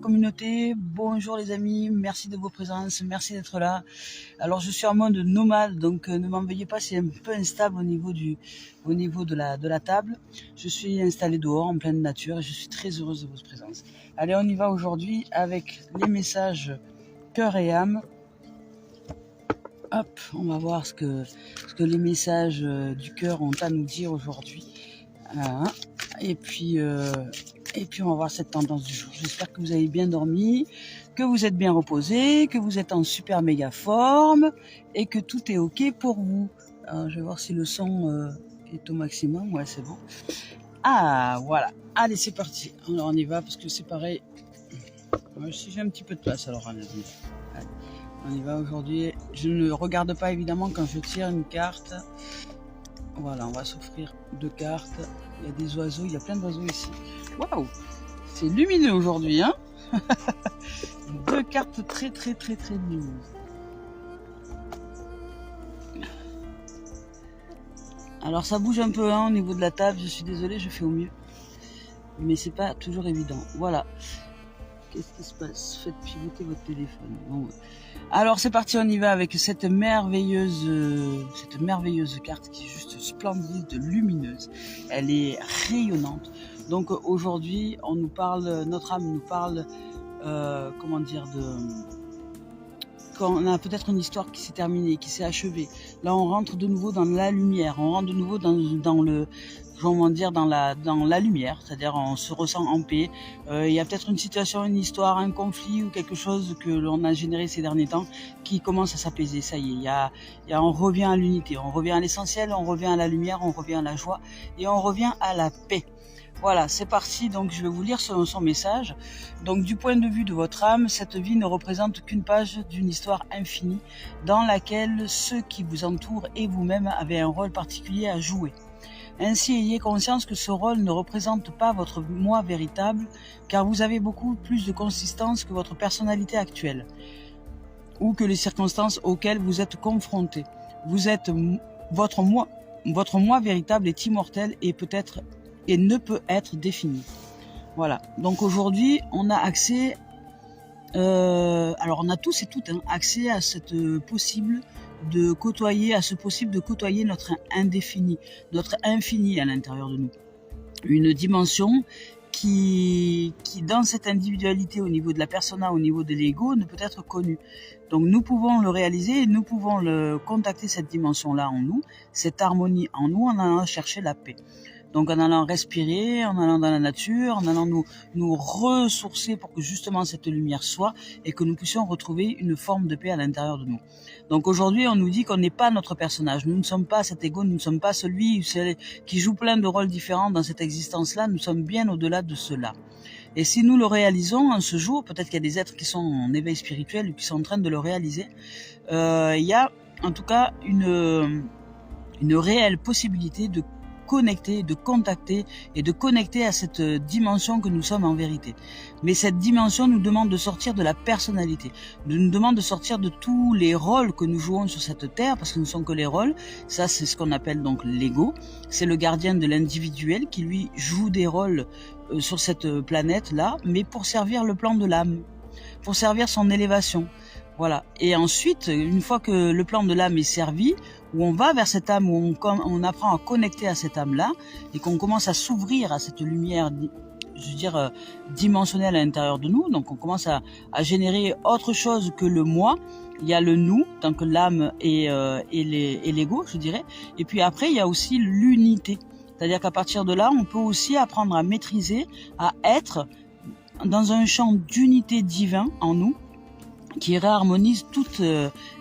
communauté, bonjour les amis, merci de vos présences, merci d'être là. Alors je suis en mode nomade, donc ne m'en veuillez pas, c'est un peu instable au niveau de la table. Je suis installée dehors en pleine nature et je suis très heureuse de votre présence. Allez, on y va aujourd'hui avec les messages cœur et âme. Hop, on va voir ce que les messages du cœur ont à nous dire aujourd'hui. Voilà. Et puis on va voir cette tendance du jour. J'espère que vous avez bien dormi, que vous êtes bien reposé, que vous êtes en super méga forme et que tout est ok pour vous. Alors, je vais voir si le son est au maximum. Ouais, c'est bon. Ah, voilà. Allez, c'est parti. Alors, on y va parce que c'est pareil. Si j'ai un petit peu de place, alors allez, on y va aujourd'hui. Je ne regarde pas évidemment quand je tire une carte. Voilà, on va s'offrir 2 cartes. Il y a des oiseaux, il y a plein d'oiseaux ici. Waouh, c'est lumineux aujourd'hui, hein. 2 cartes très lumineuses. Alors ça bouge un peu hein, au niveau de la table, je suis désolée, je fais au mieux. Mais c'est pas toujours évident. Voilà. Qu'est-ce qui se passe? Faites pivoter votre téléphone. Bon. Alors c'est parti, on y va avec cette merveilleuse carte qui est juste splendide, lumineuse. Elle est rayonnante. Donc aujourd'hui, on nous parle, notre âme nous parle, quand on a peut-être une histoire qui s'est terminée, qui s'est achevée. Là, on rentre de nouveau dans la lumière, on rentre de nouveau dans la lumière, c'est-à-dire on se ressent en paix. Il y a peut-être une situation, une histoire, un conflit ou quelque chose que l'on a généré ces derniers temps qui commence à s'apaiser. Ça y est, on revient à l'unité, on revient à l'essentiel, on revient à la lumière, on revient à la joie et on revient à la paix. Voilà, c'est parti. Donc je vais vous lire son message. Donc du point de vue de votre âme, cette vie ne représente qu'une page d'une histoire infinie dans laquelle ceux qui vous entourent et vous-même avez un rôle particulier à jouer. Ainsi, ayez conscience que ce rôle ne représente pas votre moi véritable, car vous avez beaucoup plus de consistance que votre personnalité actuelle, ou que les circonstances auxquelles vous êtes confrontés. Votre moi véritable est immortel et ne peut être défini. Voilà. Donc aujourd'hui, on a accès, alors on a tous et toutes accès à ce possible de côtoyer notre indéfini, notre infini à l'intérieur de nous. Une dimension qui dans cette individualité au niveau de la persona, au niveau de l'ego, ne peut être connue. Donc nous pouvons le réaliser et nous pouvons contacter cette dimension-là en nous, cette harmonie en nous en allant chercher la paix. Donc en allant respirer, en allant dans la nature, en allant nous ressourcer pour que justement cette lumière soit et que nous puissions retrouver une forme de paix à l'intérieur de nous. Donc aujourd'hui, on nous dit qu'on n'est pas notre personnage. Nous ne sommes pas cet ego, nous ne sommes pas celui qui joue plein de rôles différents dans cette existence-là. Nous sommes bien au-delà de cela. Et si nous le réalisons en ce jour, peut-être qu'il y a des êtres qui sont en éveil spirituel ou qui sont en train de le réaliser, il y a en tout cas une réelle possibilité de connecter, de contacter et de connecter à cette dimension que nous sommes en vérité. Mais cette dimension nous demande de sortir de la personnalité, nous demande de sortir de tous les rôles que nous jouons sur cette terre, parce que nous ne sommes que les rôles. Ça, c'est ce qu'on appelle donc l'ego. C'est le gardien de l'individuel qui lui joue des rôles sur cette planète-là, mais pour servir le plan de l'âme, pour servir son élévation. Voilà. Et ensuite, une fois que le plan de l'âme est servi, où on va vers cette âme, où on apprend à connecter à cette âme-là, et qu'on commence à s'ouvrir à cette lumière, je veux dire, dimensionnelle à l'intérieur de nous, donc on commence à générer autre chose que le moi. Il y a le nous, tant que l'âme et l'ego, je dirais. Et puis après, il y a aussi l'unité. C'est-à-dire qu'à partir de là, on peut aussi apprendre à maîtriser, à être dans un champ d'unité divin en nous, qui réharmonise toutes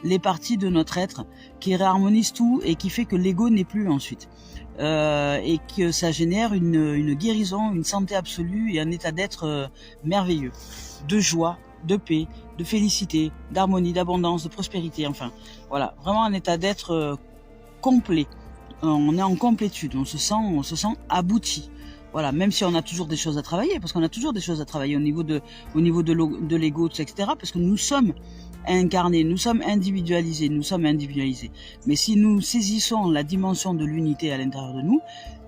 les parties de notre être, qui réharmonise tout et qui fait que l'ego n'est plus ensuite. Et que ça génère une guérison, une santé absolue et un état d'être merveilleux, de joie, de paix, de félicité, d'harmonie, d'abondance, de prospérité, enfin voilà, vraiment un état d'être complet. On est en complétude, on se sent abouti. Voilà, même si on a toujours des choses à travailler, parce qu'on a toujours des choses à travailler au niveau de l'ego, etc. Parce que nous sommes incarnés, nous sommes individualisés. Mais si nous saisissons la dimension de l'unité à l'intérieur de nous,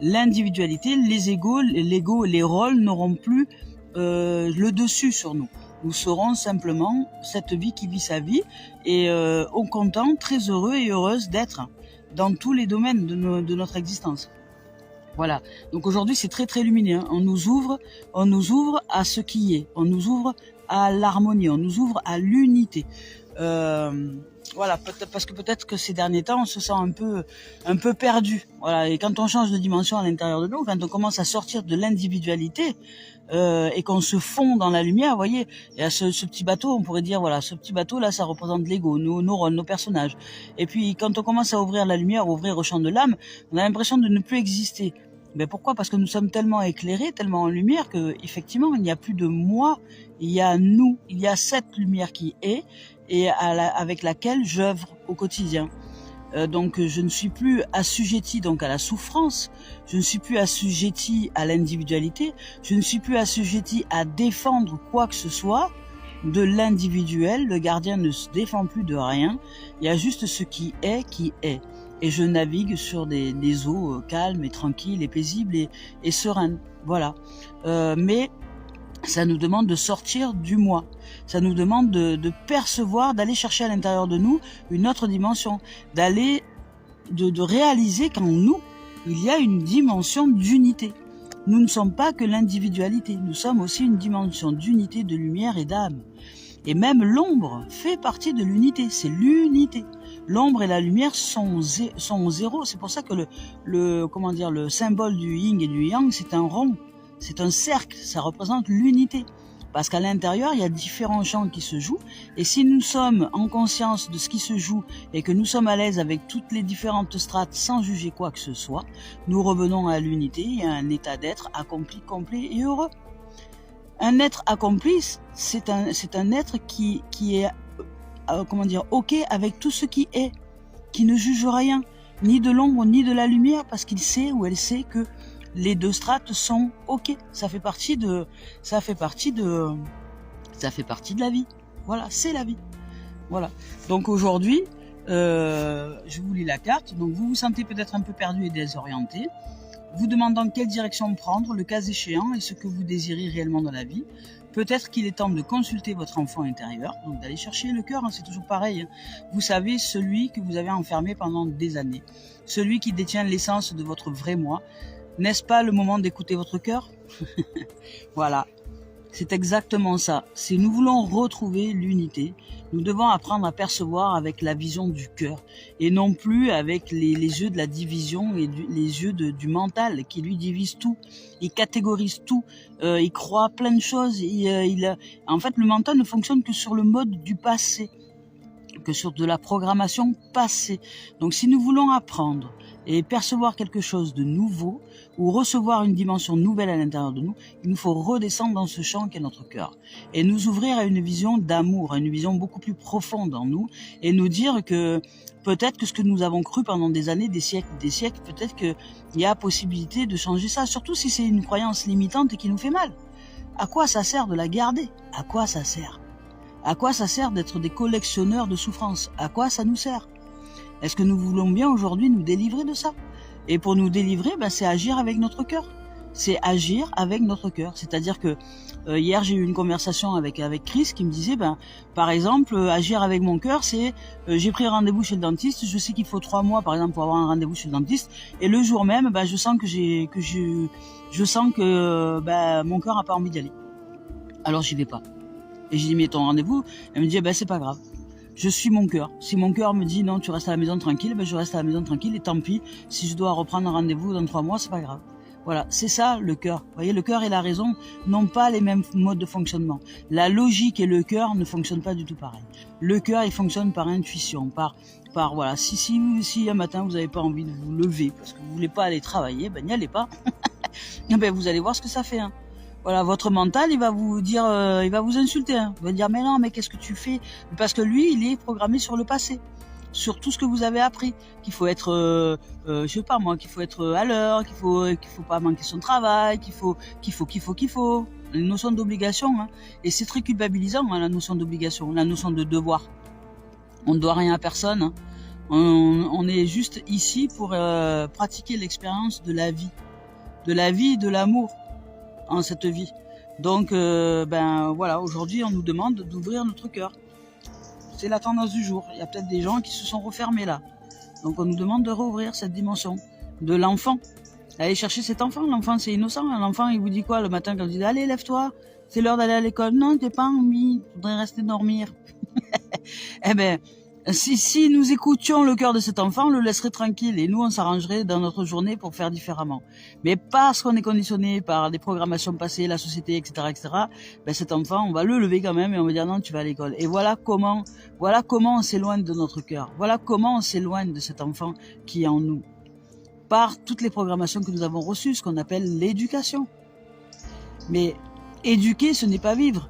l'individualité, les égos, l'ego, les rôles n'auront plus le dessus sur nous. Nous serons simplement cette vie qui vit sa vie et content, très heureux et heureuse d'être dans tous les domaines de notre existence. Voilà. Donc aujourd'hui, c'est très très lumineux. On nous ouvre à ce qui est. On nous ouvre à l'harmonie. On nous ouvre à l'unité. Voilà, parce que peut-être que ces derniers temps, on se sent un peu perdu. Voilà. Et quand on change de dimension à l'intérieur de nous, quand on commence à sortir de l'individualité et qu'on se fond dans la lumière, vous voyez, il y a ce petit bateau, on pourrait dire, voilà, ce petit bateau là, ça représente l'ego, nos rôles, nos personnages. Et puis quand on commence à ouvrir la lumière, ouvrir au champ de l'âme, on a l'impression de ne plus exister. Mais pourquoi? Parce que nous sommes tellement éclairés, tellement en lumière que effectivement, il n'y a plus de moi, il y a nous, il y a cette lumière qui est et avec laquelle j'œuvre au quotidien. Donc je ne suis plus assujetti donc à la souffrance, je ne suis plus assujetti à l'individualité, je ne suis plus assujetti à défendre quoi que ce soit de l'individuel. Le gardien ne se défend plus de rien, il y a juste ce qui est et je navigue sur des eaux calmes et tranquilles et paisibles et sereines. Voilà. Mais ça nous demande de sortir du moi. Ça nous demande de percevoir, d'aller chercher à l'intérieur de nous une autre dimension, de réaliser qu'en nous, il y a une dimension d'unité. Nous ne sommes pas que l'individualité, nous sommes aussi une dimension d'unité, de lumière et d'âme. Et même l'ombre fait partie de l'unité, c'est l'unité. L'ombre et la lumière sont zéro. C'est pour ça que le symbole du yin et du yang, c'est un rond. C'est un cercle, ça représente l'unité. Parce qu'à l'intérieur, il y a différents champs qui se jouent. Et si nous sommes en conscience de ce qui se joue et que nous sommes à l'aise avec toutes les différentes strates sans juger quoi que ce soit, nous revenons à l'unité et à un état d'être accompli, complet et heureux. Un être accompli, c'est un être qui est, ok avec tout ce qui est, qui ne juge rien, ni de l'ombre ni de la lumière, parce qu'il sait ou elle sait que les deux strates sont ok. Ça fait partie de la vie. Voilà, c'est la vie. Voilà. Donc aujourd'hui, je vous lis la carte. Donc vous vous sentez peut-être un peu perdu et désorienté, vous demandant quelle direction prendre, le cas échéant, et ce que vous désirez réellement dans la vie. Peut-être qu'il est temps de consulter votre enfant intérieur, donc d'aller chercher le cœur, hein, c'est toujours pareil. Hein. Vous savez, celui que vous avez enfermé pendant des années, celui qui détient l'essence de votre vrai moi. N'est-ce pas le moment d'écouter votre cœur? Voilà, c'est exactement ça. Si nous voulons retrouver l'unité, nous devons apprendre à percevoir avec la vision du cœur et non plus avec les yeux de la division et les yeux du mental qui lui divise tout. Il catégorise tout, il croit plein de choses. En fait, le mental ne fonctionne que sur le mode du passé, que sur de la programmation passée. Donc si nous voulons apprendre et percevoir quelque chose de nouveau ou recevoir une dimension nouvelle à l'intérieur de nous, il nous faut redescendre dans ce champ qu'est notre cœur et nous ouvrir à une vision d'amour, à une vision beaucoup plus profonde en nous et nous dire que peut-être que ce que nous avons cru pendant des années, des siècles, peut-être qu'il y a possibilité de changer ça, surtout si c'est une croyance limitante et qui nous fait mal. À quoi ça sert de la garder? À quoi ça sert? À quoi ça sert d'être des collectionneurs de souffrances? À quoi ça nous sert? Est-ce que nous voulons bien aujourd'hui nous délivrer de ça? Et pour nous délivrer, c'est agir avec notre cœur. C'est agir avec notre cœur. C'est-à-dire que hier, j'ai eu une conversation avec Chris qui me disait, par exemple, agir avec mon cœur, c'est j'ai pris rendez-vous chez le dentiste, je sais qu'il faut 3 mois, par exemple, pour avoir un rendez-vous chez le dentiste, et le jour même, je sens que mon cœur n'a pas envie d'y aller. Alors j'y vais pas. Et j'ai dit, mais ton rendez-vous? Elle me dit, c'est pas grave. Je suis mon cœur. Si mon cœur me dit non, tu restes à la maison tranquille, je reste à la maison tranquille et tant pis. Si je dois reprendre un rendez-vous dans 3 mois, c'est pas grave. Voilà, c'est ça le cœur. Vous voyez, le cœur et la raison n'ont pas les mêmes modes de fonctionnement. La logique et le cœur ne fonctionnent pas du tout pareil. Le cœur, il fonctionne par intuition, par voilà. Si un matin vous n'avez pas envie de vous lever parce que vous voulez pas aller travailler, n'y allez pas. Vous allez voir ce que ça fait. Hein. Voilà, votre mental, il va vous dire, il va vous insulter. Hein. Il va dire, mais non, mais qu'est-ce que tu fais? Parce que lui, il est programmé sur le passé, sur tout ce que vous avez appris, qu'il faut être, qu'il faut être à l'heure, qu'il faut pas manquer son travail, qu'il faut. Une notion d'obligation, hein. Et c'est très culpabilisant, hein, la notion d'obligation, la notion de devoir. On ne doit rien à personne. Hein. On est juste ici pour pratiquer l'expérience de la vie et de l'amour. En cette vie. Donc, voilà, aujourd'hui, on nous demande d'ouvrir notre cœur. C'est la tendance du jour. Il y a peut-être des gens qui se sont refermés là. Donc, on nous demande de rouvrir cette dimension de l'enfant. Allez chercher cet enfant. L'enfant, c'est innocent. L'enfant, il vous dit quoi le matin quand il dit « Allez, lève-toi, c'est l'heure d'aller à l'école. » Non, t'es pas envie. Tu voudrais rester dormir. Eh ben, si nous écoutions le cœur de cet enfant, on le laisserait tranquille et nous, on s'arrangerait dans notre journée pour faire différemment. Mais parce qu'on est conditionné par des programmations passées, la société, etc., cet enfant, on va le lever quand même et on va dire non, tu vas à l'école. Et voilà comment on s'éloigne de notre cœur. Voilà comment on s'éloigne de cet enfant qui est en nous. Par toutes les programmations que nous avons reçues, ce qu'on appelle l'éducation. Mais éduquer, ce n'est pas vivre.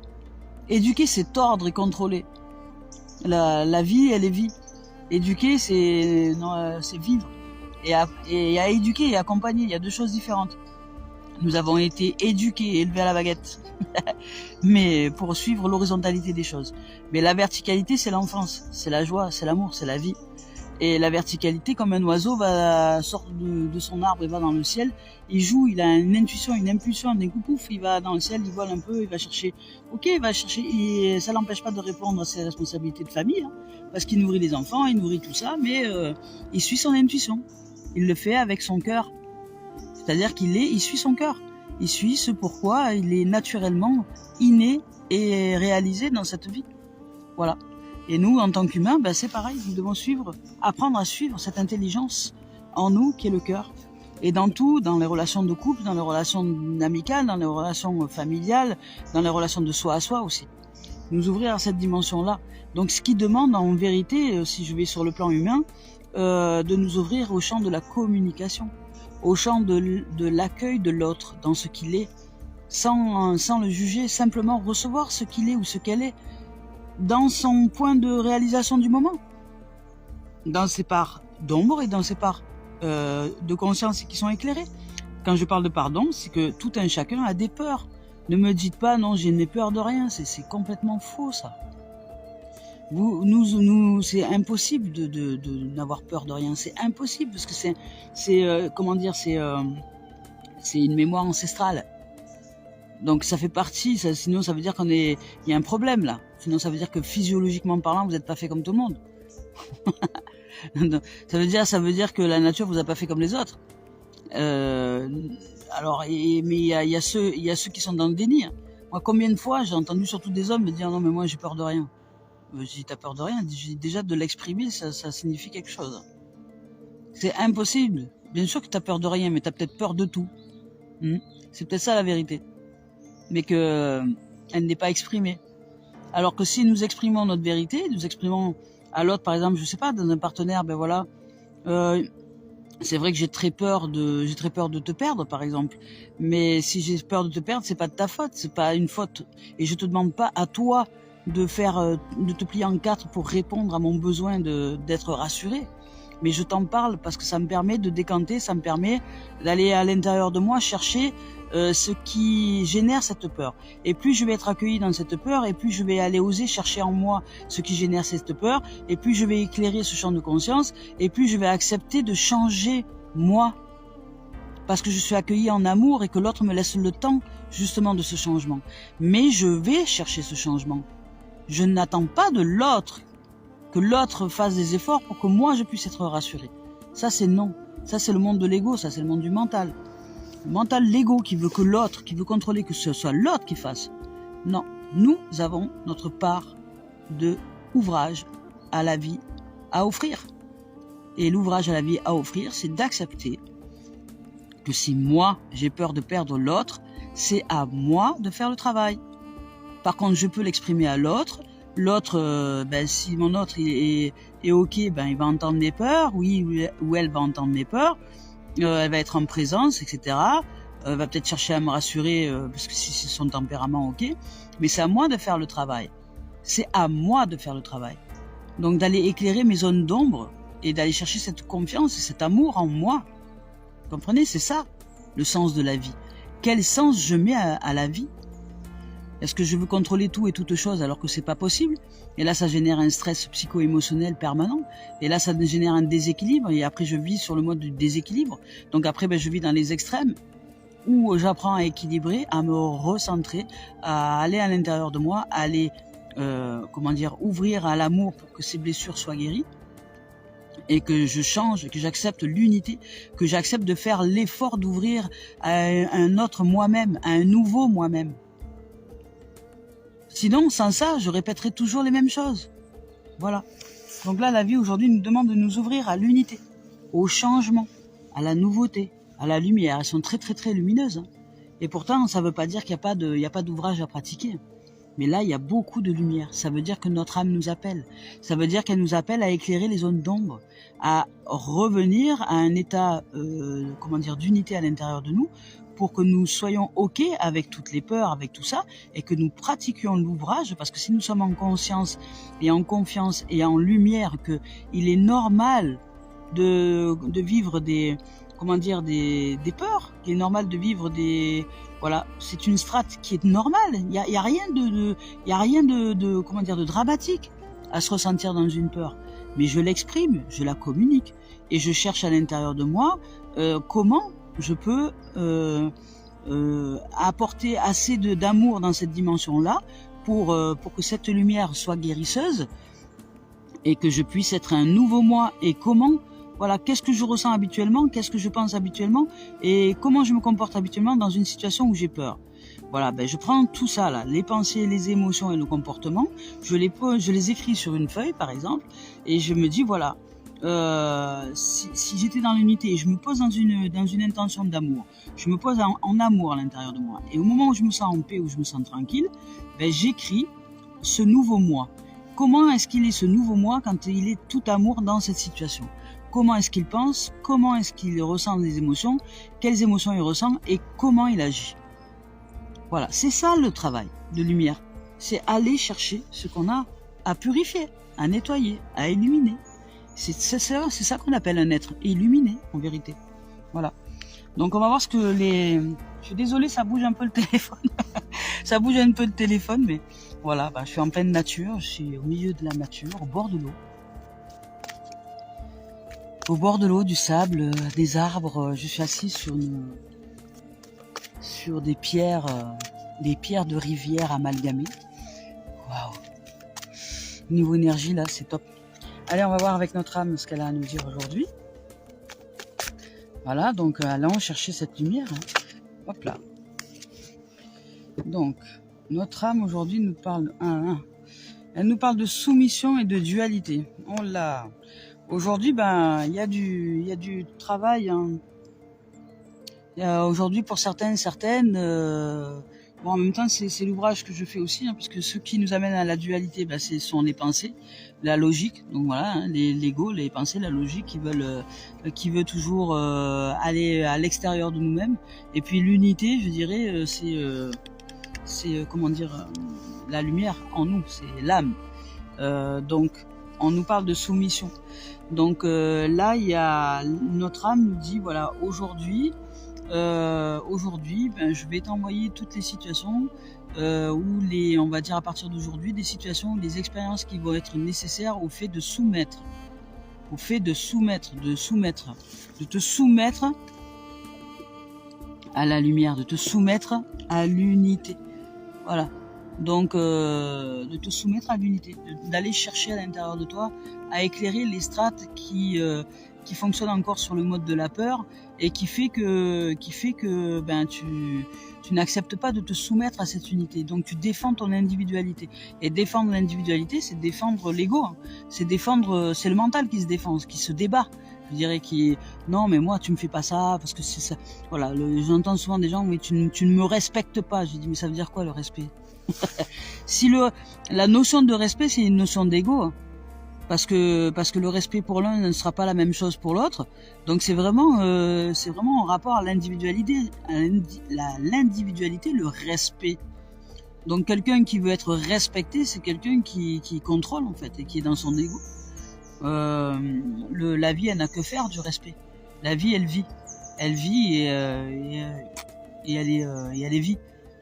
Éduquer, c'est tordre et contrôler. La vie, elle est vie. Éduquer, c'est vivre. Et à éduquer et accompagner, il y a deux choses différentes. Nous avons été éduqués, élevés à la baguette, mais pour suivre l'horizontalité des choses. Mais la verticalité, c'est l'enfance, c'est la joie, c'est l'amour, c'est la vie. Et la verticalité, comme un oiseau sort de son arbre et va dans le ciel, il joue, il a une intuition, une impulsion, d'un coup pouf, il va dans le ciel, il vole un peu, il va chercher. Ok, il va chercher, et ça l'empêche pas de répondre à ses responsabilités de famille, hein, parce qu'il nourrit les enfants, il nourrit tout ça, mais il suit son intuition. Il le fait avec son cœur. C'est-à-dire il suit son cœur. Il suit ce pourquoi il est naturellement inné et réalisé dans cette vie. Voilà. Et nous, en tant qu'humains, c'est pareil. Nous devons apprendre à suivre cette intelligence en nous qui est le cœur. Et dans tout, dans les relations de couple, dans les relations amicales, dans les relations familiales, dans les relations de soi à soi aussi. Nous ouvrir à cette dimension-là. Donc, ce qui demande en vérité, si je vais sur le plan humain, de nous ouvrir au champ de la communication, au champ de l'accueil de l'autre dans ce qu'il est, sans le juger, simplement recevoir ce qu'il est ou ce qu'elle est, dans son point de réalisation du moment, dans ses parts d'ombre et dans ses parts de conscience qui sont éclairées. Quand je parle de pardon, c'est que tout un chacun a des peurs. Ne me dites pas non, je n'ai peur de rien, c'est complètement faux ça. C'est impossible de n'avoir peur de rien, c'est impossible parce que c'est une mémoire ancestrale. Donc ça fait partie, sinon ça veut dire il y a un problème là. Sinon ça veut dire que physiologiquement parlant, vous n'êtes pas fait comme tout le monde. ça veut dire que la nature vous a pas fait comme les autres. Mais il y a ceux qui sont dans le déni. Moi, combien de fois j'ai entendu surtout des hommes me dire non mais moi j'ai peur de rien. Si t'as peur de rien, déjà de l'exprimer, ça signifie quelque chose. C'est impossible. Bien sûr que t'as peur de rien, mais t'as peut-être peur de tout. C'est peut-être ça la vérité. Mais elle n'est pas exprimée. Alors que si nous exprimons notre vérité, nous exprimons à l'autre, par exemple, je sais pas, dans un partenaire, c'est vrai que j'ai très peur de te perdre, par exemple. Mais si j'ai peur de te perdre, c'est pas de ta faute, c'est pas une faute. Et je te demande pas à toi de te plier en quatre pour répondre à mon besoin d'être rassuré. Mais je t'en parle parce que ça me permet de décanter, ça me permet d'aller à l'intérieur de moi chercher ce qui génère cette peur. Et plus je vais être accueilli dans cette peur, et plus je vais aller oser chercher en moi ce qui génère cette peur, et plus je vais éclairer ce champ de conscience, et plus je vais accepter de changer moi. Parce que je suis accueilli en amour et que l'autre me laisse le temps justement de ce changement. Mais je vais chercher ce changement. Je n'attends pas de l'autre que l'autre fasse des efforts pour que moi je puisse être rassuré. Ça c'est non. Ça c'est le monde de l'ego, ça c'est le monde du mental. Le mental, l'ego qui veut que l'autre, qui veut contrôler que ce soit l'autre qui fasse. Non, nous avons notre part de ouvrage à la vie à offrir. Et l'ouvrage à la vie à offrir, c'est d'accepter que si moi j'ai peur de perdre l'autre, c'est à moi de faire le travail. Par contre, je peux l'exprimer à l'autre. L'autre, si mon autre est ok, il va entendre mes peurs, oui, ou elle va entendre mes peurs, elle va être en présence, etc. Va peut-être chercher à me rassurer, parce que si c'est son tempérament, ok. Mais c'est à moi de faire le travail. C'est à moi de faire le travail. Donc d'aller éclairer mes zones d'ombre et d'aller chercher cette confiance et cet amour en moi. Vous comprenez, c'est ça, le sens de la vie. Quel sens je mets à la vie ? Est-ce que je veux contrôler tout et toutes choses alors que c'est pas possible? Et là, ça génère un stress psycho-émotionnel permanent. Et là, ça génère un déséquilibre. Et après, je vis sur le mode du déséquilibre. Donc après, je vis dans les extrêmes. où j'apprends à équilibrer, à me recentrer, à aller à l'intérieur de moi, à aller, comment dire, ouvrir à l'amour pour que ces blessures soient guéries, et que je change, que j'accepte l'unité, que j'accepte de faire l'effort d'ouvrir à un autre moi-même, à un nouveau moi-même. Sinon, sans ça, je répéterai toujours les mêmes choses. Voilà. Donc là, la vie aujourd'hui nous demande de nous ouvrir à l'unité, au changement, à la nouveauté, à la lumière. Elles sont très très très lumineuses. Et pourtant, ça ne veut pas dire qu'il n'y a pas d'ouvrage à pratiquer. Mais là, il y a beaucoup de lumière. Ça veut dire que notre âme nous appelle. Ça veut dire qu'elle nous appelle à éclairer les zones d'ombre, à revenir à un état, comment dire, d'unité à l'intérieur de nous, pour que nous soyons OK avec toutes les peurs, avec tout ça, et que nous pratiquions l'ouvrage, parce que si nous sommes en conscience et en confiance et en lumière, que il est normal de vivre des, comment dire, des peurs, qu'il est normal de vivre des, voilà, c'est une strate qui est normale. Il y a rien de comment dire, de dramatique à se ressentir dans une peur. Mais je l'exprime, je la communique, et je cherche à l'intérieur de moi comment je peux apporter assez d'amour dans cette dimension-là pour que cette lumière soit guérisseuse et que je puisse être un nouveau moi. Et comment, voilà, qu'est-ce que je ressens habituellement, qu'est-ce que je pense habituellement et comment je me comporte habituellement dans une situation où j'ai peur. Voilà, ben je prends tout ça là, les pensées, les émotions et le comportement, je les écris sur une feuille par exemple, et je me dis voilà, si j'étais dans l'unité et je me pose dans une intention d'amour, je me pose en amour à l'intérieur de moi, et au moment où je me sens en paix, où je me sens tranquille, ben j'écris ce nouveau moi. Comment est-ce qu'il est ce nouveau moi quand il est tout amour dans cette situation? Comment est-ce qu'il pense? Comment est-ce qu'il ressent des émotions? Quelles émotions il ressent et comment il agit? Voilà, c'est ça le travail de lumière. C'est aller chercher ce qu'on a à purifier, à nettoyer, à illuminer. C'est ça qu'on appelle un être illuminé, en vérité. Voilà. Donc on va voir ce que les... Je suis désolée, ça bouge un peu le téléphone. Ça bouge un peu le téléphone, mais voilà, je suis en pleine nature, je suis au milieu de la nature, au bord de l'eau. Au bord de l'eau, du sable, des arbres, je suis assise sur des pierres de rivière amalgamées. Waouh! Niveau énergie, là, c'est top. Allez, on va voir avec notre âme ce qu'elle a à nous dire aujourd'hui. Voilà, donc allons chercher cette lumière. Hop là. Donc, notre âme aujourd'hui nous parle... Elle nous parle de soumission et de dualité. Oh là! Aujourd'hui, il y a du travail. Hein. Aujourd'hui, pour certaines, bon, en même temps, c'est l'ouvrage que je fais aussi, hein, puisque ce qui nous amène à la dualité, ce sont les pensées, la logique. Donc voilà, hein, l'ego, les pensées, la logique qui veut toujours aller à l'extérieur de nous-mêmes. Et puis l'unité, je dirais, c'est comment dire, la lumière en nous, c'est l'âme. Donc, on nous parle de soumission. Donc là, il y a notre âme nous dit voilà, aujourd'hui, je vais t'envoyer toutes les situations on va dire à partir d'aujourd'hui, des situations, des expériences qui vont être nécessaires au fait de soumettre, de te soumettre à la lumière, de te soumettre à l'unité. Voilà. Donc, de te soumettre à l'unité, d'aller chercher à l'intérieur de toi à éclairer les strates qui fonctionnent encore sur le mode de la peur et qui fait que tu n'acceptes pas de te soumettre à cette unité. Donc, tu défends ton individualité. Et défendre l'individualité, c'est défendre l'ego. Hein. C'est le mental qui se défend, qui se débat. Je dirais non, mais moi, tu me fais pas ça, parce que c'est ça. Voilà, j'entends souvent des gens, mais tu ne me respectes pas. Je dis, mais ça veut dire quoi le respect? Si la notion de respect, c'est une notion d'ego, hein, parce que le respect pour l'un ne sera pas la même chose pour l'autre. Donc c'est vraiment en rapport à l'individualité, le respect. Donc quelqu'un qui veut être respecté, c'est quelqu'un qui contrôle en fait et qui est dans son ego. La vie, elle n'a que faire du respect. La vie, elle vit et elle est vie.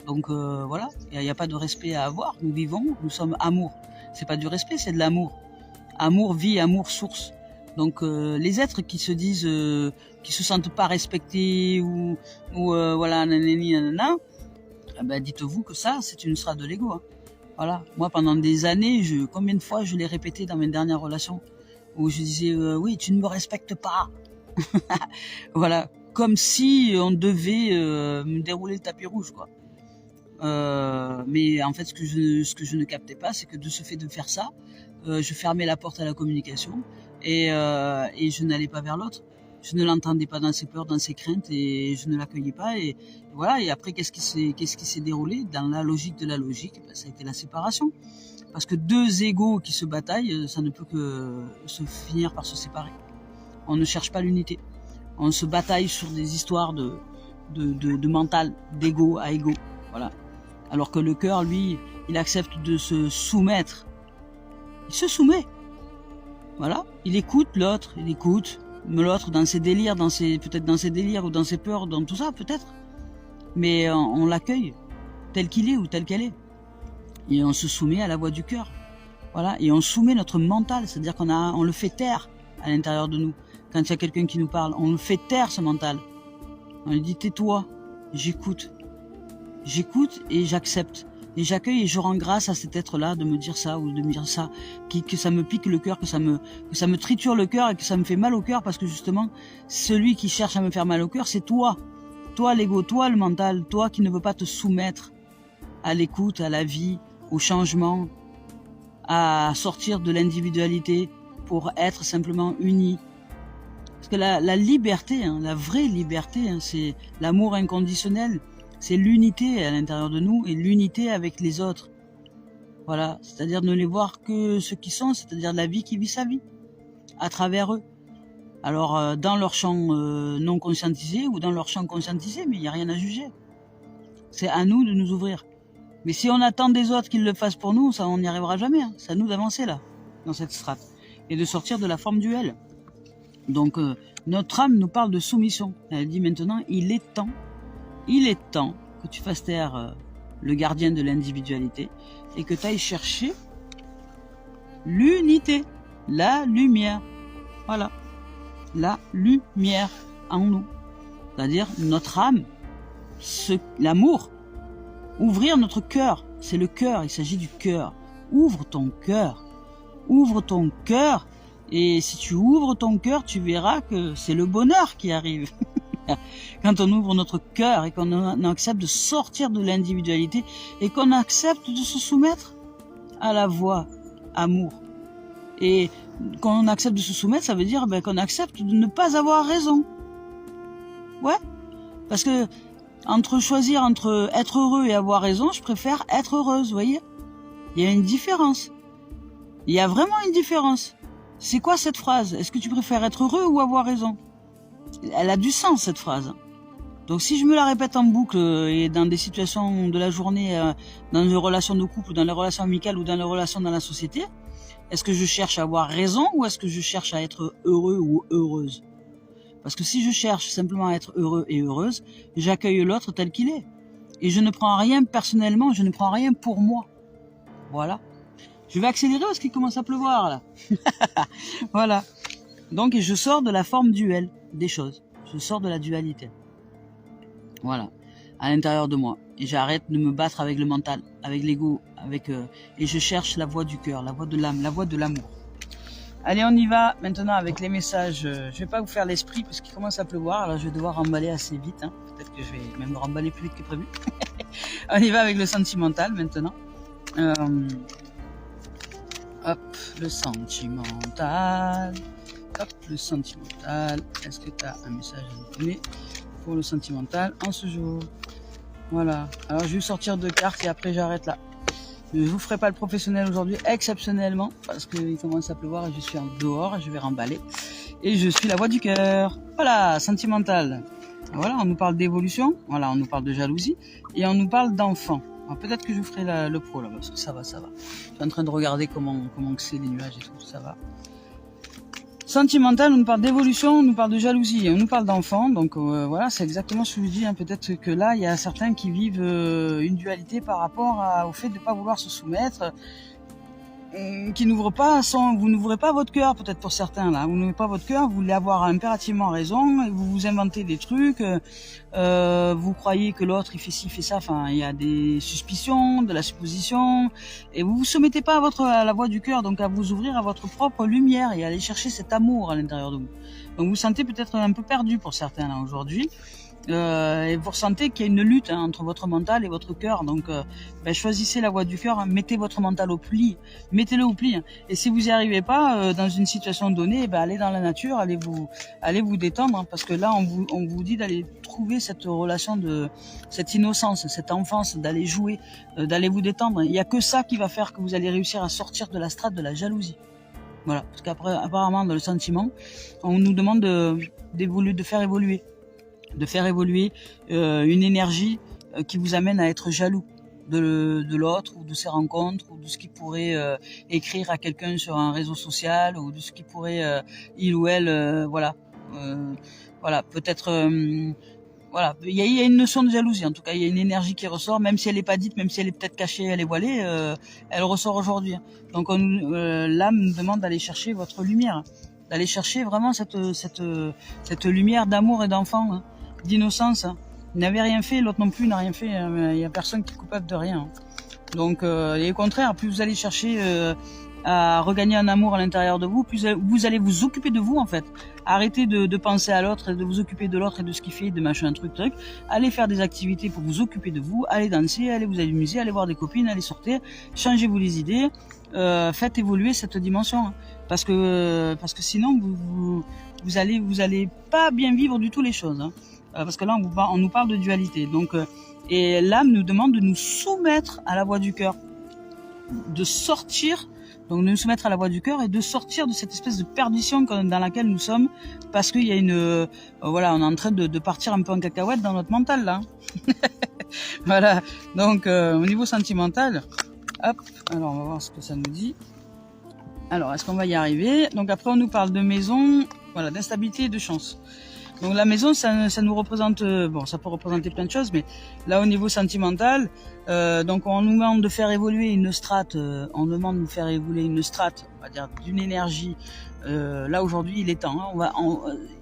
Donc voilà, il n'y a pas de respect à avoir. Nous vivons, nous sommes amour. C'est pas du respect, c'est de l'amour. Amour, vie, amour, source. Donc les êtres qui se disent, qui se sentent pas respectés ou voilà, nanani, nanana, dites-vous que ça, c'est une strate de l'ego. Hein. Voilà. Moi, pendant des années, combien de fois je l'ai répété dans mes dernières relations, où je disais, oui, tu ne me respectes pas. Voilà. Comme si on devait me dérouler le tapis rouge, quoi. Mais en fait, ce que je ne captais pas, c'est que de ce fait de faire ça, je fermais la porte à la communication et je n'allais pas vers l'autre. Je ne l'entendais pas dans ses peurs, dans ses craintes et je ne l'accueillais pas. Et voilà. Et après, qu'est-ce qui s'est déroulé dans la logique de la logique? Ça a été la séparation. Parce que deux égos qui se bataillent, ça ne peut que se finir par se séparer. On ne cherche pas l'unité. On se bataille sur des histoires de mental, d'ego à ego. Voilà. Alors que le cœur, lui, il accepte de se soumettre. Il se soumet. Voilà. Il écoute l'autre, l'autre dans ses délires, peut-être dans ses délires ou dans ses peurs, dans tout ça, peut-être. Mais on l'accueille tel qu'il est ou telle qu'elle est. Et on se soumet à la voix du cœur. Voilà. Et on soumet notre mental, c'est-à-dire on le fait taire à l'intérieur de nous. Quand il y a quelqu'un qui nous parle, on le fait taire, ce mental. On lui dit, tais-toi, j'écoute. J'écoute et j'accepte. Et j'accueille et je rends grâce à cet être-là de me dire ça ou de me dire ça, que ça me pique le cœur, que ça me triture le cœur et que ça me fait mal au cœur parce que justement, celui qui cherche à me faire mal au cœur, c'est toi. Toi, l'ego, toi, le mental, toi qui ne veux pas te soumettre à l'écoute, à la vie, au changement, à sortir de l'individualité pour être simplement uni. Parce que la liberté, hein, la vraie liberté, hein, c'est l'amour inconditionnel, c'est l'unité à l'intérieur de nous et l'unité avec les autres. Voilà, c'est-à-dire ne les voir que ce qu'ils sont, c'est-à-dire la vie qui vit sa vie, à travers eux. Alors, dans leur champ non conscientisé ou dans leur champ conscientisé, mais il n'y a rien à juger. C'est à nous de nous ouvrir. Mais si on attend des autres qu'ils le fassent pour nous, ça, on n'y arrivera jamais. Hein. C'est à nous d'avancer là, dans cette strate, et de sortir de la forme duel. Donc, notre âme nous parle de soumission. Elle dit maintenant, il est temps que tu fasses taire le gardien de l'individualité et que tu ailles chercher l'unité, la lumière. Voilà, la lumière en nous. C'est-à-dire notre âme, l'amour. Ouvrir notre cœur, c'est le cœur, il s'agit du cœur. Ouvre ton cœur. Ouvre ton cœur. Et si tu ouvres ton cœur, tu verras que c'est le bonheur qui arrive. Quand on ouvre notre cœur et qu'on accepte de sortir de l'individualité et qu'on accepte de se soumettre à la voie amour. Et qu'on accepte de se soumettre, ça veut dire qu'on accepte de ne pas avoir raison. Ouais. Parce que choisir entre être heureux et avoir raison, je préfère être heureuse, vous voyez. Il y a une différence. Il y a vraiment une différence. C'est quoi cette phrase? Est-ce que tu préfères être heureux ou avoir raison? Elle a du sens, cette phrase. Donc si je me la répète en boucle et dans des situations de la journée, dans les relations de couple, dans les relations amicales ou dans les relations dans la société, est-ce que je cherche à avoir raison ou est-ce que je cherche à être heureux ou heureuse? Parce que si je cherche simplement à être heureux et heureuse, j'accueille l'autre tel qu'il est. Et je ne prends rien personnellement, je ne prends rien pour moi. Voilà. Je vais accélérer parce qu'il commence à pleuvoir là. Voilà. Donc je sors de la forme duel des choses. Je sors de la dualité. Voilà. À l'intérieur de moi. Et j'arrête de me battre avec le mental, avec l'ego, et je cherche la voie du cœur, la voie de l'âme, la voie de l'amour. Allez, on y va maintenant avec les messages. Je vais pas vous faire l'esprit parce qu'il commence à pleuvoir. Alors je vais devoir remballer assez vite. Hein. Peut-être que je vais même remballer plus vite que prévu. On y va avec le sentimental maintenant. Hop, le sentimental. Hop, le sentimental. Est-ce que tu as un message à nous donner pour le sentimental en ce jour? Voilà. Alors je vais sortir deux cartes et après j'arrête là. Je ne vous ferai pas le professionnel aujourd'hui, exceptionnellement, parce qu'il commence à pleuvoir et je suis en dehors, je vais remballer. Et je suis la voix du cœur. Voilà, sentimental. Voilà, on nous parle d'évolution, voilà, on nous parle de jalousie, et on nous parle d'enfant. Peut-être que je ferai le pro là, parce que ça va. Je suis en train de regarder comment c'est les nuages et tout, ça va. Sentimental, on nous parle d'évolution, on nous parle de jalousie, et on nous parle d'enfants, donc voilà, c'est exactement ce que je dis. Hein. Peut-être que là, il y a certains qui vivent une dualité par rapport au fait de ne pas vouloir se soumettre. qui n'ouvre pas vous n'ouvrez pas votre cœur, peut-être pour certains là, vous n'ouvrez pas votre cœur, vous voulez avoir impérativement raison, et vous vous inventez des trucs, vous croyez que l'autre il fait ci, fait ça, enfin il y a des suspicions, de la supposition, et vous vous soumettez pas à la voix du cœur, donc à vous ouvrir à votre propre lumière et à aller chercher cet amour à l'intérieur de vous. Donc vous vous sentez peut-être un peu perdu pour certains là aujourd'hui. Et vous ressentez qu'il y a une lutte entre votre mental et votre cœur, donc choisissez la voie du cœur, mettez votre mental au pli, mettez-le au pli, et si vous n'y arrivez pas dans une situation donnée, allez dans la nature, allez vous détendre, parce que là on vous dit d'aller trouver cette relation cette innocence, cette enfance, d'aller jouer, d'aller vous détendre. Il n'y a que ça qui va faire que vous allez réussir à sortir de la strate de la jalousie. Voilà, parce qu'après apparemment dans le sentiment, on nous demande de faire évoluer une énergie qui vous amène à être jaloux de l'autre, ou de ses rencontres, ou de ce qu'il pourrait écrire à quelqu'un sur un réseau social, ou de ce qu'il pourrait il ou elle peut-être voilà, il y a une notion de jalousie, en tout cas il y a une énergie qui ressort, même si elle n'est pas dite, même si elle est peut-être cachée, elle est voilée, elle ressort aujourd'hui. Donc l'âme nous demande d'aller chercher votre lumière, d'aller chercher vraiment cette lumière d'amour et d'enfant, d'innocence. Il n'avait rien fait, l'autre non plus n'a rien fait, il n'y a personne qui est coupable de rien. Donc et au contraire, plus vous allez chercher à regagner un amour à l'intérieur de vous, plus vous allez vous occuper de vous en fait. Arrêtez de penser à l'autre et de vous occuper de l'autre et de ce qu'il fait, de machin, truc. Allez faire des activités pour vous occuper de vous, allez danser, allez vous amuser, allez voir des copines, allez sortir, changez-vous les idées, faites évoluer cette dimension. Parce que sinon vous allez pas bien vivre du tout les choses. Parce que là on nous parle de dualité. Donc et l'âme nous demande de nous soumettre à la voix du cœur, de sortir. Donc de nous soumettre à la voix du cœur et de sortir de cette espèce de perdition dans laquelle nous sommes, parce qu'il y a une on est en train de partir un peu en cacahuète dans notre mental là. Voilà. Donc au niveau sentimental, hop, alors on va voir ce que ça nous dit. Alors est-ce qu'on va y arriver? Donc après on nous parle de maison, voilà, d'instabilité et de chance. Donc la maison, ça nous représente, ça peut représenter plein de choses, mais là au niveau sentimental, donc on nous demande de faire évoluer une strate, on va dire d'une énergie. Là aujourd'hui, il est temps.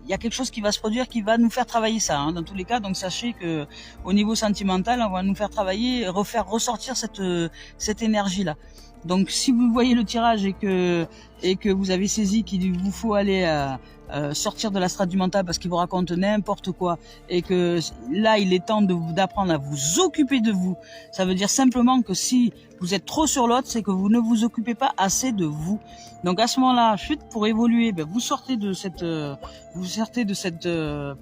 Il y a quelque chose qui va se produire qui va nous faire travailler ça, dans tous les cas. Donc sachez que au niveau sentimental, on va nous faire travailler, refaire ressortir cette énergie-là. Donc si vous voyez le tirage et que vous avez saisi qu'il vous faut aller sortir de la strate du mental parce qu'il vous raconte n'importe quoi, et que là il est temps d'apprendre à vous occuper de vous, ça veut dire simplement que si vous êtes trop sur l'autre, c'est que vous ne vous occupez pas assez de vous. Donc à ce moment-là, pour évoluer, vous sortez de cette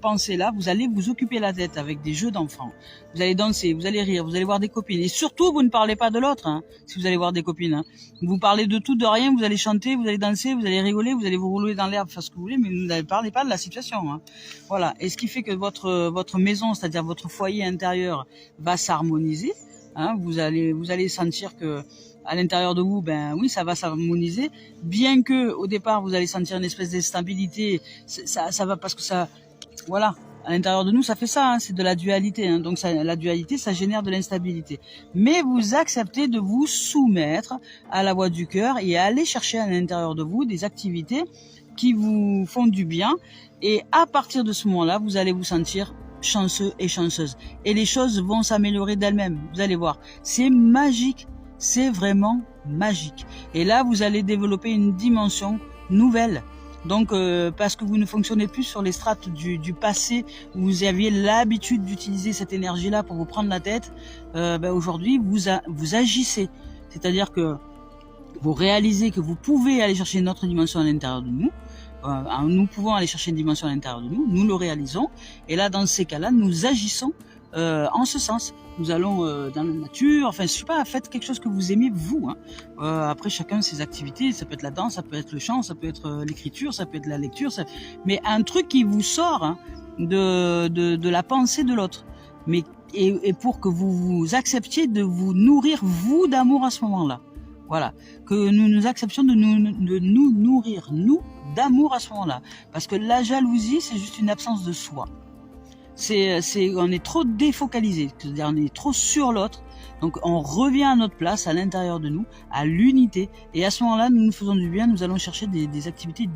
pensée-là, vous allez vous occuper la tête avec des jeux d'enfants. Vous allez danser, vous allez rire, vous allez voir des copines. Et surtout, vous ne parlez pas de l'autre, si vous allez voir des copines. Vous parlez de tout, de rien, vous allez chanter, vous allez danser, vous allez rigoler, vous allez vous rouler dans l'herbe, faire ce que vous voulez, mais vous ne parlez pas de la situation. Voilà. Et ce qui fait que votre maison, c'est-à-dire votre foyer intérieur, va s'harmoniser. Vous allez sentir que à l'intérieur de vous, oui, ça va s'harmoniser, bien que au départ vous allez sentir une espèce d'instabilité. Ça va parce que ça, voilà, à l'intérieur de nous, ça fait ça, c'est de la dualité. Donc la dualité, ça génère de l'instabilité. Mais vous acceptez de vous soumettre à la voix du cœur et à aller chercher à l'intérieur de vous des activités qui vous font du bien. Et à partir de ce moment-là, vous allez vous sentir chanceux et chanceuse. Et les choses vont s'améliorer d'elles-mêmes. Vous allez voir, c'est magique. C'est vraiment magique. Et là, vous allez développer une dimension nouvelle. Donc, parce que vous ne fonctionnez plus sur les strates du passé, où vous aviez l'habitude d'utiliser cette énergie-là pour vous prendre la tête, aujourd'hui, vous agissez. C'est-à-dire que vous réalisez que vous pouvez aller chercher une autre dimension à l'intérieur de nous. Nous pouvons aller chercher une dimension à l'intérieur de nous, nous le réalisons. Et là, dans ces cas-là, nous agissons en ce sens. Nous allons dans la nature, enfin je sais pas, faites quelque chose que vous aimez vous. Après chacun ses activités, ça peut être la danse, ça peut être le chant, ça peut être l'écriture, ça peut être la lecture, mais un truc qui vous sort de la pensée de l'autre. Mais et pour que vous acceptiez de vous nourrir vous d'amour à ce moment-là. Voilà, que nous acceptions de nous nourrir nous d'amour à ce moment-là, parce que la jalousie c'est juste une absence de soi. on est trop défocalisé, c'est-à-dire on est trop sur l'autre. Donc on revient à notre place, à l'intérieur de nous, à l'unité. Et à ce moment-là, nous nous faisons du bien, nous allons chercher des activités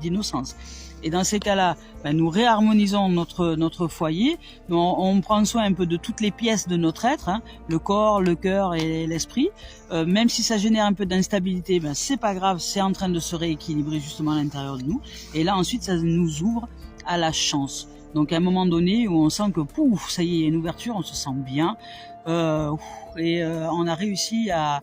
d'innocence. Et dans ces cas-là, nous réharmonisons notre foyer, on prend soin un peu de toutes les pièces de notre être, hein, le corps, le cœur et l'esprit. Même si ça génère un peu d'instabilité, c'est pas grave, c'est en train de se rééquilibrer justement à l'intérieur de nous. Et là ensuite, ça nous ouvre à la chance. Donc à un moment donné où on sent que pouf, ça y est, il y a une ouverture, on se sent bien, on a réussi à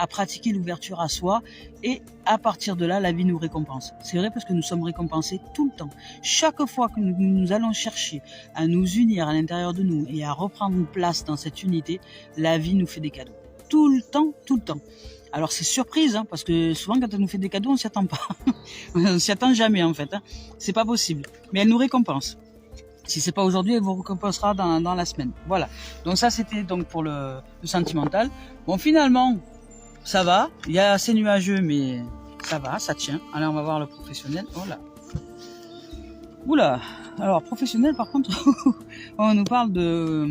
pratiquer l'ouverture à soi, et à partir de là, la vie nous récompense. C'est vrai, parce que nous sommes récompensés tout le temps. Chaque fois que nous allons chercher à nous unir à l'intérieur de nous et à reprendre une place dans cette unité, la vie nous fait des cadeaux. Tout le temps, tout le temps. Alors c'est surprise, hein, parce que souvent quand elle nous fait des cadeaux, on s'y attend pas. On s'y attend jamais en fait. Hein. C'est pas possible. Mais elle nous récompense. Si c'est pas aujourd'hui, elle vous récompensera dans la semaine. Voilà. Donc ça, c'était donc pour le sentimental. Bon, finalement, ça va. Il y a assez nuageux, mais ça va, ça tient. Allez, on va voir le professionnel. Voilà. Oula. Alors, professionnel, par contre, on nous parle de...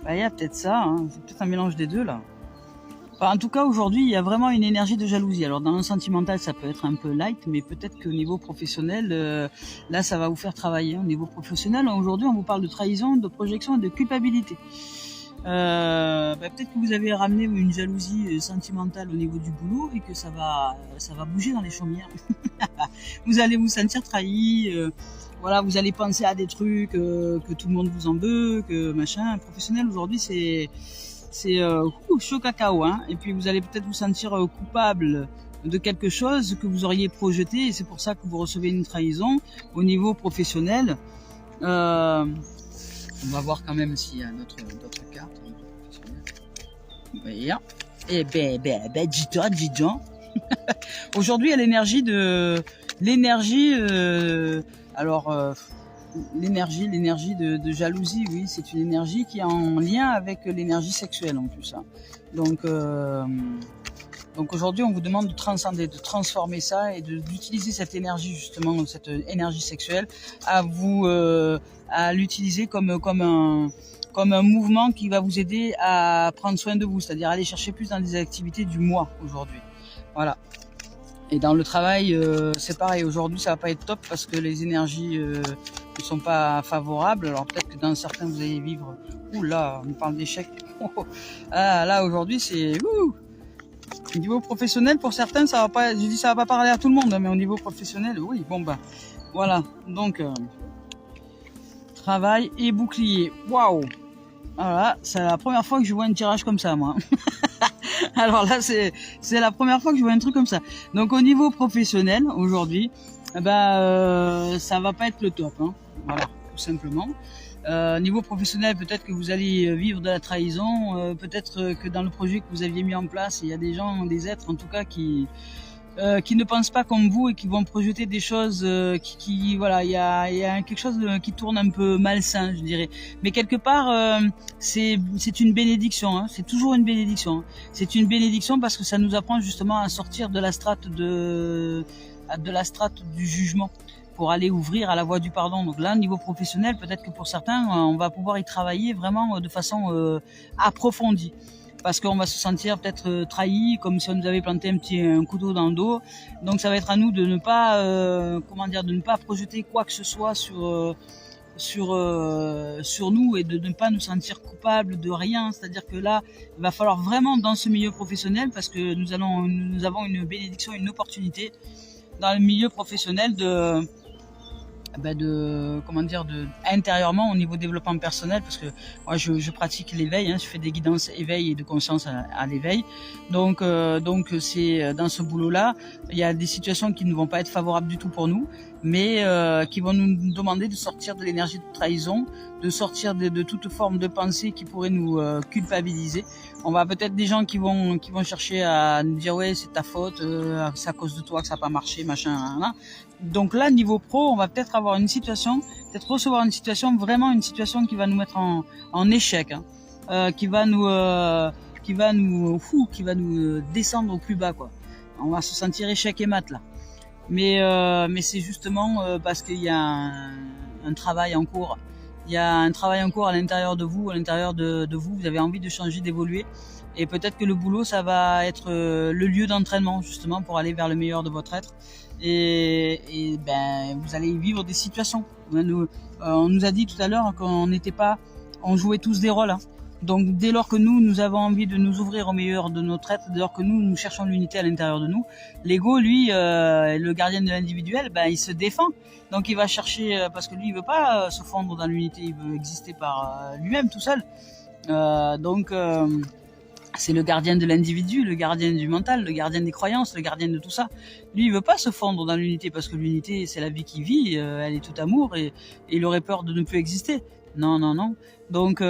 il y a peut-être ça. Hein. C'est peut-être un mélange des deux, là. En tout cas, aujourd'hui, il y a vraiment une énergie de jalousie. Alors, dans le sentimental, ça peut être un peu light, mais peut-être qu'au niveau professionnel, là, ça va vous faire travailler. Au niveau professionnel, aujourd'hui, on vous parle de trahison, de projection et de culpabilité. Peut-être que vous avez ramené une jalousie sentimentale au niveau du boulot et que ça va bouger dans les chaumières. Vous allez vous sentir trahi. Voilà, vous allez penser à des trucs que tout le monde vous en veut, que machin. Professionnel, aujourd'hui, c'est chaud cacao, hein. Et puis vous allez peut-être vous sentir coupable de quelque chose que vous auriez projeté, et c'est pour ça que vous recevez une trahison au niveau professionnel. On va voir quand même s'il y a d'autres cartes au niveau professionnel. Et dis donc. Aujourd'hui, il y a l'énergie de jalousie, oui, c'est une énergie qui est en lien avec l'énergie sexuelle en plus. Hein. Donc aujourd'hui, on vous demande de transcender, de transformer ça et d'utiliser cette énergie, justement, cette énergie sexuelle, à l'utiliser comme un mouvement qui va vous aider à prendre soin de vous, c'est-à-dire aller chercher plus dans des activités du moi aujourd'hui. Voilà. Et dans le travail, c'est pareil. Aujourd'hui, ça va pas être top parce que les énergies ne sont pas favorables. Alors peut-être que dans certains, vous allez vivre. Ouh là, on parle d'échec. Ah, là aujourd'hui, c'est. Au niveau professionnel, pour certains, ça va pas. Je dis, ça va pas parler à tout le monde, mais au niveau professionnel, oui. Bon ben, voilà. Donc, travail et bouclier. Waouh. Voilà, c'est la première fois que je vois un tirage comme ça, moi. Alors là, c'est la première fois que je vois un truc comme ça. Donc au niveau professionnel, aujourd'hui, ça va pas être le top, hein. Voilà, tout simplement. Niveau professionnel, peut-être que vous allez vivre de la trahison, peut-être que dans le projet que vous aviez mis en place, il y a des gens, des êtres en tout cas qui ne pensent pas comme vous et qui vont projeter des choses voilà, il y a quelque chose qui tourne un peu malsain, je dirais. Mais quelque part, c'est une bénédiction, hein. C'est toujours une bénédiction. Hein. C'est une bénédiction parce que ça nous apprend justement à sortir de la strate du jugement pour aller ouvrir à la voie du pardon. Donc là, au niveau professionnel, peut-être que pour certains, on va pouvoir y travailler vraiment de façon approfondie. Parce qu'on va se sentir peut-être trahi, comme si on nous avait planté un couteau dans le dos. Donc ça va être à nous de ne pas, de ne pas projeter quoi que ce soit sur nous et de ne pas nous sentir coupables de rien. C'est-à-dire que là, il va falloir vraiment dans ce milieu professionnel, parce que nous avons une bénédiction, une opportunité dans le milieu professionnel intérieurement au niveau développement personnel, parce que moi je pratique l'éveil, hein, je fais des guidances éveil et de conscience à l'éveil, donc c'est dans ce boulot là il y a des situations qui ne vont pas être favorables du tout pour nous, mais qui vont nous demander de sortir de l'énergie de trahison, de sortir de toute forme de pensée qui pourrait nous culpabiliser. On va peut-être des gens qui vont chercher à nous dire ouais, c'est ta faute, c'est à cause de toi que ça n'a pas marché, machin, hein. Donc là, niveau pro, on va peut-être avoir recevoir une situation, vraiment une situation qui va nous mettre en échec, hein, qui va nous descendre au plus bas, quoi. On va se sentir échec et mat là. mais c'est justement parce qu'il y a un travail en cours. Il y a un travail en cours à l'intérieur de vous, vous avez envie de changer, d'évoluer. Et peut-être que le boulot, ça va être le lieu d'entraînement, justement, pour aller vers le meilleur de votre être. Et ben, vous allez vivre des situations. On nous a dit tout à l'heure on jouait tous des rôles. Hein. Donc, dès lors que nous avons envie de nous ouvrir au meilleur de notre être, dès lors que nous cherchons l'unité à l'intérieur de nous, l'ego, lui, le gardien de l'individuel, ben, il se défend. Donc, il va chercher, parce que lui, il veut pas se fondre dans l'unité, il veut exister par lui-même, tout seul. C'est le gardien de l'individu, le gardien du mental, le gardien des croyances, le gardien de tout ça. Lui, il veut pas se fondre dans l'unité parce que l'unité, c'est la vie qui vit, elle est tout amour et il aurait peur de ne plus exister. Non. Donc,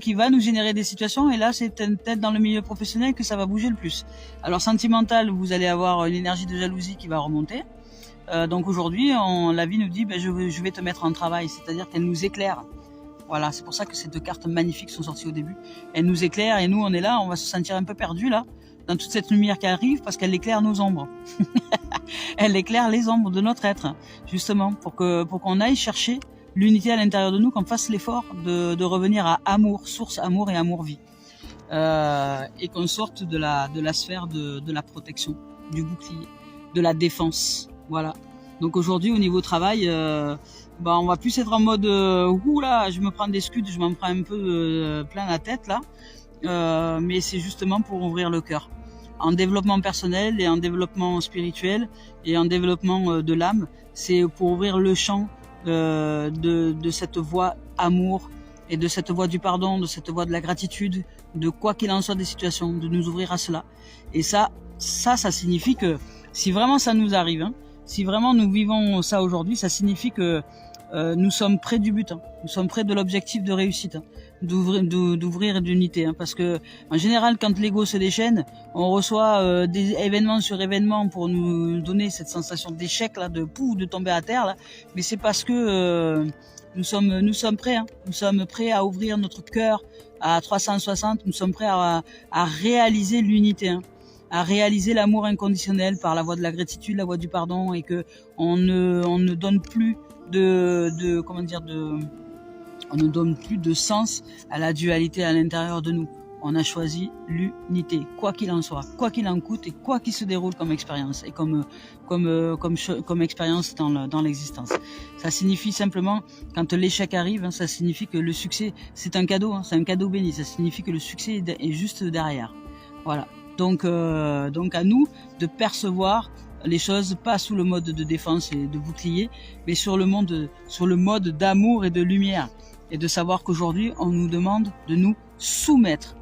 il va nous générer des situations et là, c'est peut-être dans le milieu professionnel que ça va bouger le plus. Alors, sentimental, vous allez avoir une énergie de jalousie qui va remonter. Donc aujourd'hui, la vie nous dit, ben, je vais te mettre en travail, c'est-à-dire qu'elle nous éclaire. Voilà, c'est pour ça que ces deux cartes magnifiques sont sorties au début. Elles nous éclairent et nous, on est là, on va se sentir un peu perdu là, dans toute cette lumière qui arrive parce qu'elle éclaire nos ombres. Elle éclaire les ombres de notre être, justement, pour qu'on aille chercher l'unité à l'intérieur de nous, qu'on fasse l'effort de revenir à amour, source amour et amour-vie. Et qu'on sorte de la sphère de la protection, du bouclier, de la défense. Voilà. Donc aujourd'hui, au niveau travail, on va plus être en mode oula, je me prends des scuds, je m'en prends un peu plein la tête là. Mais c'est justement pour ouvrir le cœur. En développement personnel et en développement spirituel et en développement de l'âme, c'est pour ouvrir le champ de cette voie amour et de cette voie du pardon, de cette voie de la gratitude, de quoi qu'il en soit des situations, de nous ouvrir à cela. Et ça signifie que si vraiment ça nous arrive, hein, si vraiment nous vivons ça aujourd'hui, ça signifie que nous sommes près du but, hein. Nous sommes près de l'objectif de réussite, hein, d'ouvrir et d'unité. Hein, parce que en général, quand l'ego se déchaîne, on reçoit des événements sur événements pour nous donner cette sensation d'échec là, de tomber à terre. Là. Mais c'est parce que nous sommes prêts. Hein, nous sommes prêts à ouvrir notre cœur à 360. Nous sommes prêts à réaliser l'unité. Hein, à réaliser l'amour inconditionnel par la voie de la gratitude, la voie du pardon, et que on ne donne plus on ne donne plus de sens à la dualité à l'intérieur de nous. On a choisi l'unité, quoi qu'il en soit, quoi qu'il en coûte et quoi qu'il se déroule comme expérience et comme expérience dans l'existence. Ça signifie simplement, quand l'échec arrive, hein, ça signifie que le succès, c'est un cadeau, hein, c'est un cadeau béni. Ça signifie que le succès est juste derrière. Voilà. Donc à nous de percevoir les choses pas sous le mode de défense et de bouclier, mais sur le mode d'amour et de lumière. Et de savoir qu'aujourd'hui, on nous demande de nous soumettre,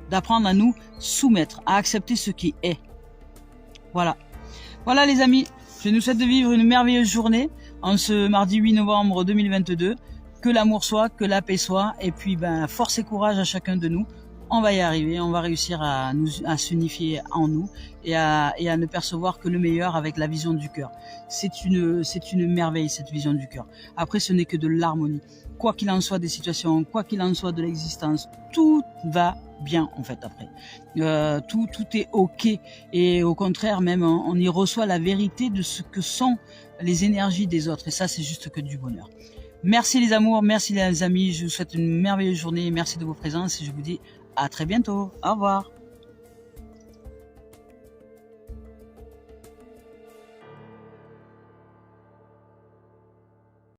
d'apprendre à nous soumettre, à accepter ce qui est. Voilà. Voilà les amis, je nous souhaite de vivre une merveilleuse journée en ce mardi 8 novembre 2022. Que l'amour soit, que la paix soit, et puis force et courage à chacun de nous. On va y arriver, on va réussir à s'unifier en nous et à ne percevoir que le meilleur avec la vision du cœur. C'est une merveille cette vision du cœur. Après, ce n'est que de l'harmonie. Quoi qu'il en soit des situations, quoi qu'il en soit de l'existence, tout va bien en fait après. Tout est ok et au contraire même on y reçoit la vérité de ce que sont les énergies des autres et ça c'est juste que du bonheur. Merci les amours, merci les amis, je vous souhaite une merveilleuse journée, merci de vos présences et je vous dis à très bientôt. Au revoir.